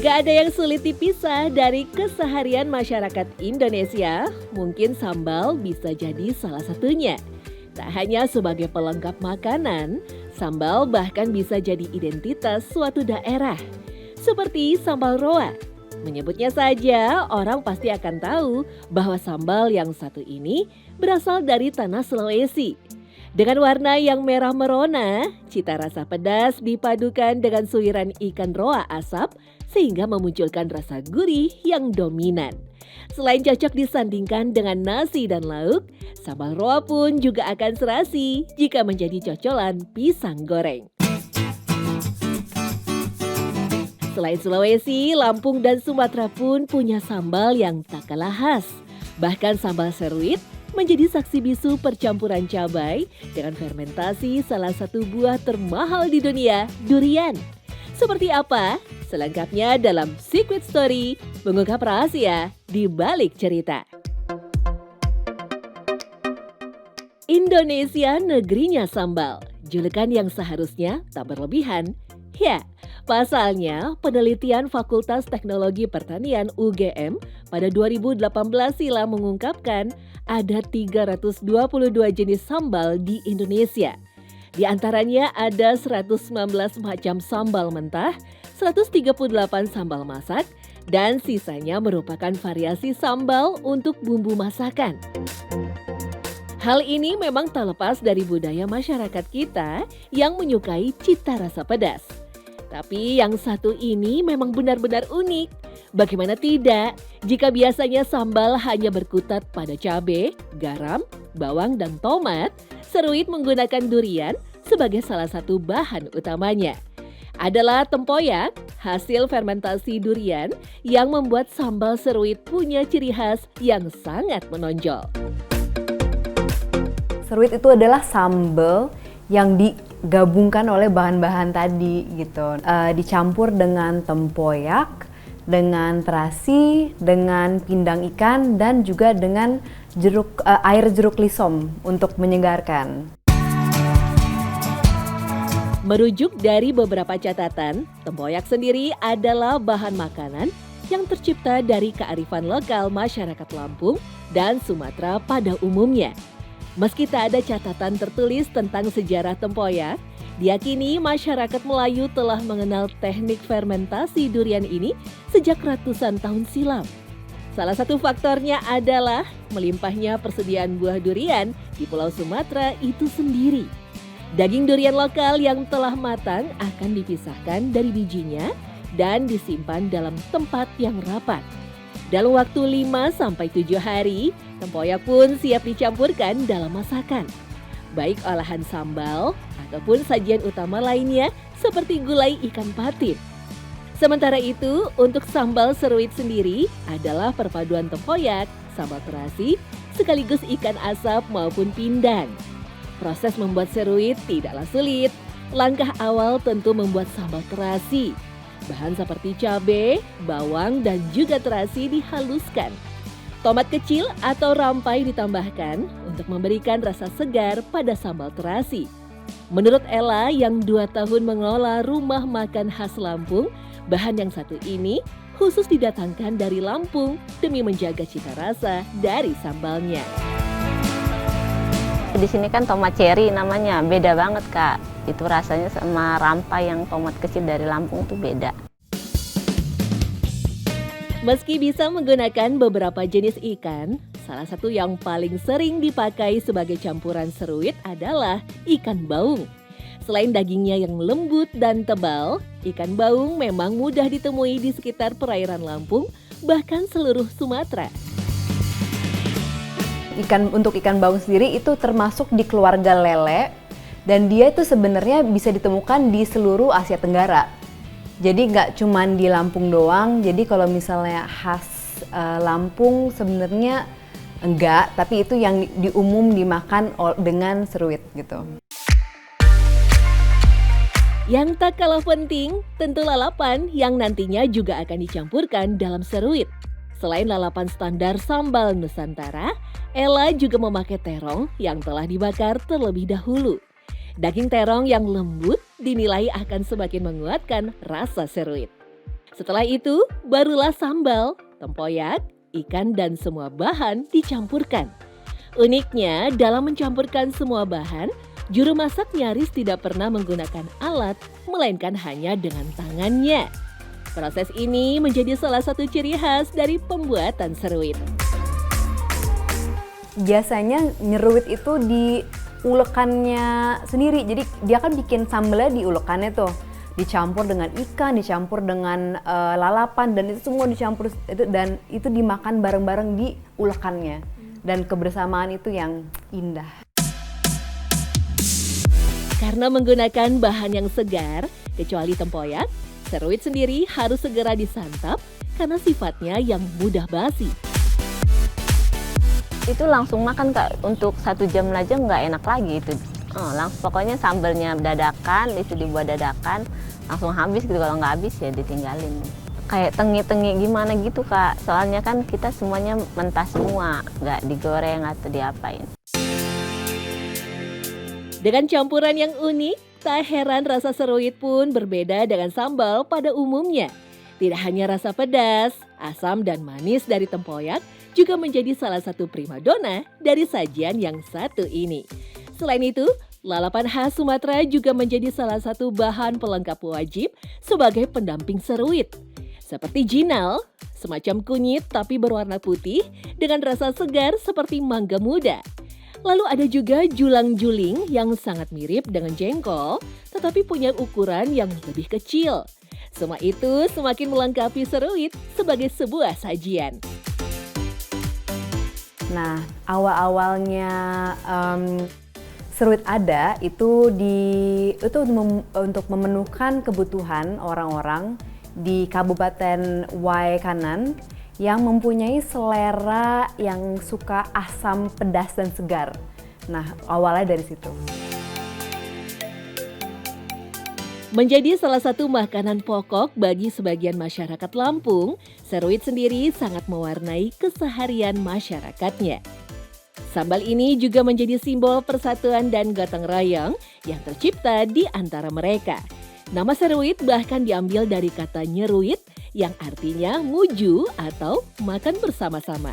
Jika ada yang sulit dipisah dari keseharian masyarakat Indonesia, mungkin sambal bisa jadi salah satunya. Tak hanya sebagai pelengkap makanan, sambal bahkan bisa jadi identitas suatu daerah. Seperti sambal roa. Menyebutnya saja, orang pasti akan tahu bahwa sambal yang satu ini berasal dari tanah Sulawesi. Dengan warna yang merah merona, cita rasa pedas dipadukan dengan suiran ikan roa asap sehingga memunculkan rasa gurih yang dominan. Selain cocok disandingkan dengan nasi dan lauk, sambal roa pun juga akan serasi jika menjadi cocolan pisang goreng. Selain Sulawesi, Lampung dan Sumatera pun punya sambal yang tak kalah khas. Bahkan sambal seruit menjadi saksi bisu percampuran cabai dengan fermentasi salah satu buah termahal di dunia, durian. Seperti apa? Selengkapnya dalam Secret Story, mengungkap rahasia di balik cerita. Indonesia negerinya sambal, julukan yang seharusnya tak berlebihan. Ya, pasalnya penelitian Fakultas Teknologi Pertanian UGM pada 2018 silam mengungkapkan ada 322 jenis sambal di Indonesia. Di antaranya ada 119 macam sambal mentah, 138 sambal masak, dan sisanya merupakan variasi sambal untuk bumbu masakan. Hal ini memang tak lepas dari budaya masyarakat kita yang menyukai cita rasa pedas. Tapi yang satu ini memang benar-benar unik. Bagaimana tidak jika biasanya sambal hanya berkutat pada cabai, garam, bawang, dan tomat, seruit menggunakan durian sebagai salah satu bahan utamanya. Adalah tempoyak, hasil fermentasi durian yang membuat sambal seruit punya ciri khas yang sangat menonjol. Seruit itu adalah sambal yang digabungkan oleh bahan-bahan tadi gitu. Dicampur dengan tempoyak, dengan terasi, dengan pindang ikan, dan juga dengan air jeruk lisom untuk menyegarkan. Merujuk dari beberapa catatan, tempoyak sendiri adalah bahan makanan yang tercipta dari kearifan lokal masyarakat Lampung dan Sumatera pada umumnya. Meski tak ada catatan tertulis tentang sejarah tempoyak, diyakini masyarakat Melayu telah mengenal teknik fermentasi durian ini sejak ratusan tahun silam. Salah satu faktornya adalah melimpahnya persediaan buah durian di Pulau Sumatera itu sendiri. Daging durian lokal yang telah matang akan dipisahkan dari bijinya dan disimpan dalam tempat yang rapat. Dalam waktu 5-7 hari, tempoyak pun siap dicampurkan dalam masakan. Baik olahan sambal ataupun sajian utama lainnya seperti gulai ikan patin. Sementara itu, untuk sambal seruit sendiri adalah perpaduan tempoyak, sambal terasi, sekaligus ikan asap maupun pindang. Proses membuat seruit tidaklah sulit. Langkah awal tentu membuat sambal terasi. Bahan seperti cabai, bawang, dan juga terasi dihaluskan. Tomat kecil atau rampai ditambahkan untuk memberikan rasa segar pada sambal terasi. Menurut Ella yang 2 tahun mengelola rumah makan khas Lampung, bahan yang satu ini khusus didatangkan dari Lampung demi menjaga cita rasa dari sambalnya. Di sini kan tomat cherry namanya, beda banget Kak. Itu rasanya sama rampai yang tomat kecil dari Lampung tuh beda. Meski bisa menggunakan beberapa jenis ikan, salah satu yang paling sering dipakai sebagai campuran seruit adalah ikan baung. Selain dagingnya yang lembut dan tebal, ikan baung memang mudah ditemui di sekitar perairan Lampung, bahkan seluruh Sumatera. Untuk ikan baung sendiri itu termasuk di keluarga lele dan dia itu sebenarnya bisa ditemukan di seluruh Asia Tenggara. Jadi nggak cuma di Lampung doang. Jadi kalau misalnya khas Lampung sebenarnya enggak, tapi itu yang diumum dimakan dengan seruit gitu. Yang tak kalah penting, tentu lalapan yang nantinya juga akan dicampurkan dalam seruit. Selain lalapan standar sambal Nusantara, Ella juga memakai terong yang telah dibakar terlebih dahulu. Daging terong yang lembut dinilai akan semakin menguatkan rasa seruit. Setelah itu, barulah sambal, tempoyak, ikan dan semua bahan dicampurkan. Uniknya, dalam mencampurkan semua bahan, juru masak nyaris tidak pernah menggunakan alat, melainkan hanya dengan tangannya. Proses ini menjadi salah satu ciri khas dari pembuatan seruit. Biasanya nyeruit itu di ulekannya sendiri, jadi dia kan bikin sambelnya di ulekannya tuh, dicampur dengan ikan, dicampur dengan lalapan, dan itu semua dicampur itu, dan itu dimakan bareng-bareng di ulekannya, dan kebersamaan itu yang indah. Karena menggunakan bahan yang segar, kecuali tempoyak, seruit sendiri harus segera disantap karena sifatnya yang mudah basi. Itu langsung makan Kak, untuk 1 jam aja nggak enak lagi itu. Langsung pokoknya sambelnya dadakan, itu dibuat dadakan, langsung habis gitu. Kalau nggak habis ya ditinggalin. Kayak tengi-tengi gimana gitu Kak, soalnya kan kita semuanya mentah semua, nggak digoreng atau diapain. Dengan campuran yang unik, tak heran rasa seruit pun berbeda dengan sambal pada umumnya. Tidak hanya rasa pedas, asam dan manis dari tempoyak juga menjadi salah satu primadona dari sajian yang satu ini. Selain itu, lalapan khas Sumatera juga menjadi salah satu bahan pelengkap wajib sebagai pendamping seruit. Seperti jinal, semacam kunyit tapi berwarna putih dengan rasa segar seperti mangga muda. Lalu ada juga julang-juling yang sangat mirip dengan jengkol, tetapi punya ukuran yang lebih kecil. Semua itu semakin melengkapi seruit sebagai sebuah sajian. Nah, awal-awalnya seruit ada itu untuk memenuhkan kebutuhan orang-orang di Kabupaten Waikanan yang mempunyai selera yang suka asam, pedas, dan segar. Nah, awalnya dari situ. Menjadi salah satu makanan pokok bagi sebagian masyarakat Lampung, seruit sendiri sangat mewarnai keseharian masyarakatnya. Sambal ini juga menjadi simbol persatuan dan gotong royong yang tercipta di antara mereka. Nama seruit bahkan diambil dari kata nyeruit yang artinya muju atau makan bersama-sama.